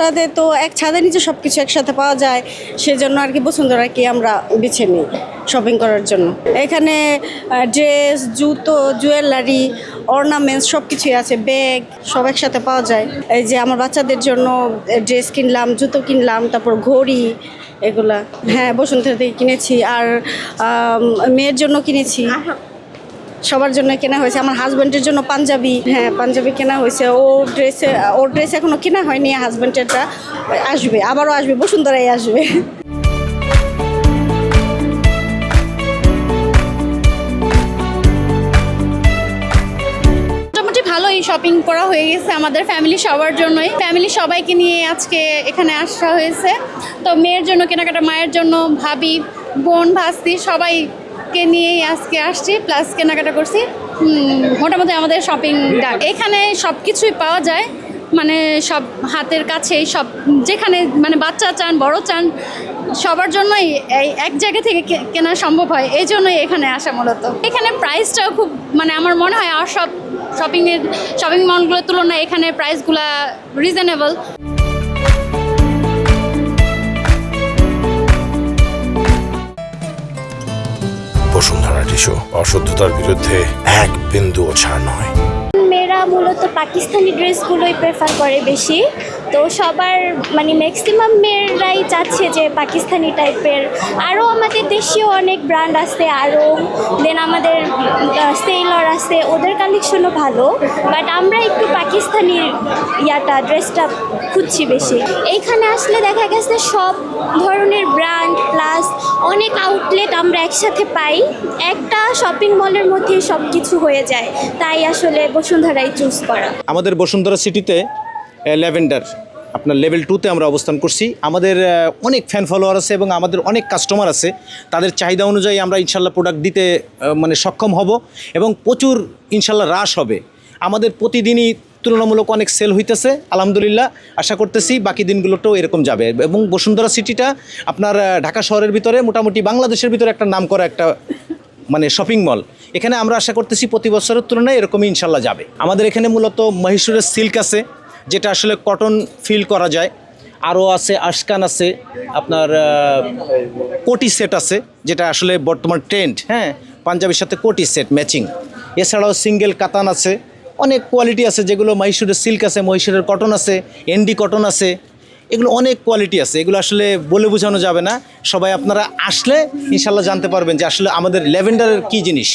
বসুন্ধরাতে তো এক ছাদের নিচে সব কিছু একসাথে পাওয়া যায়, সেজন্য আর কি বসুন্ধরা কি আমরা বেছে নিই শপিং করার জন্য। এখানে ড্রেস, জুতো, জুয়েলারি, অর্নামেন্টস সব কিছুই আছে, ব্যাগ সব একসাথে পাওয়া যায়। এই যে আমার বাচ্চাদের জন্য ড্রেস কিনলাম, জুতো কিনলাম, তারপর ঘড়ি, এগুলা হ্যাঁ বসুন্ধরা থেকে কিনেছি। আর মেয়ের জন্য কিনেছি, সবার জন্য কেনা হয়েছে। আমার হাজব্যান্ডের জন্য পাঞ্জাবি, হ্যাঁ পাঞ্জাবি কেনা হয়েছে। ওর ড্রেস এখনও কেনা হয়নি, হাজব্যান্ডেরটা আসবে, আবারও আসবে, বসুন্ধরাই আসবে। ভালো এই শপিং করা হয়ে গেছে আমাদের ফ্যামিলি সবার জন্যই, ফ্যামিলি সবাইকে নিয়ে আজকে এখানে আসা হয়েছে। তো মেয়ের জন্য কেনাকাটা, মায়ের জন্য, ভাবি, বোন, ভাস্তি সবাইকে নিয়েই আজকে আসছি, প্লাস কেনাকাটা করছি। মোটামুটি আমাদের শপিংটা এখানে সব কিছুই পাওয়া যায়, মানে সব হাতের কাছেই, সব যেখানে মানে বাচ্চা চান, বড় চান, সবার জন্যই এই এক জায়গা থেকে কেনা সম্ভব হয়, এই জন্যই এখানে আসা মূলত। এখানে প্রাইসটাও খুব, মানে আমার মনে হয় আর সব শপিং মলগুলোর তুলনায় এখানে প্রাইসগুলো রিজনেবল। বসুন্ধরা টিস্যু অশুদ্ধতার বিরুদ্ধে এক বিন্দুও ছাড় নয়। মেয়েরা মূলত পাকিস্তানি ড্রেসগুলোই প্রেফার করে বেশি, তো সবার মানে ম্যাক্সিমাম মেয়েরাই চাচ্ছে যে পাকিস্তানি টাইপের। আরও আমাদের দেশীয় অনেক ব্র্যান্ড আছে, আরও দেন আমাদের সেলর আছে, ওদের কালেকশনও ভালো, বাট আমরা একটু পাকিস্তানির ড্রেসটা খুঁজছি বেশি। এইখানে আসলে দেখা গেছে সব ধরনের ব্র্যান্ড প্লাস অনেক আউটলেট আমরা একসাথে পাই, একটা শপিং মলের মধ্যে সব কিছু হয়ে যায়, তাই আসলে বসুন্ধরাই চুজ করা। আমাদের বসুন্ধরা সিটিতে ল্যাভেন্ডার আপনার লেভেল 2-তে আমরা অবস্থান করছি। আমাদের অনেক ফ্যান ফলোয়ার আছে এবং আমাদের অনেক কাস্টমার আছে, তাদের চাহিদা অনুযায়ী আমরা ইনশাল্লাহ প্রোডাক্ট দিতে মানে সক্ষম হব এবং প্রচুর ইনশাল্লাহ হ্রাস হবে। আমাদের প্রতিদিনই তুলনামূলক অনেক সেল হইতেছে, আলহামদুলিল্লাহ। আশা করতেছি বাকি দিনগুলোতেও এরকম যাবে এবং বসুন্ধরা সিটিটা আপনার ঢাকা শহরের ভিতরে মোটামুটি বাংলাদেশের ভিতরে একটা নাম করা একটা মানে শপিং মল। এখানে আমরা আশা করতেছি প্রতি বছরের তুলনায় এরকমই ইনশাল্লাহ যাবে। আমাদের এখানে মূলত মহীশূরের সিল্ক আছে, যেটা আসলে কটন ফিল করা যায়। আরও আছে আশকান আছে, আপনার কোটি সেট আছে, যেটা আসলে বর্তমান ট্রেন্ড, হ্যাঁ পাঞ্জাবির সাথে কোটি সেট ম্যাচিং। এছাড়াও সিঙ্গেল কাতান আছে, অনেক কোয়ালিটি আছে, যেগুলো মহীশূরের সিল্ক আছে, মহীশূরের কটন আছে, এনডি কটন আছে, এগুলো অনেক কোয়ালিটি আছে, এগুলো আসলে বলে বোঝানো যাবে না। সবাই আপনারা আসলে ইনশাল্লাহ জানতে পারবেন যে আসলে আমাদের ল্যাভেন্ডারের কী জিনিস।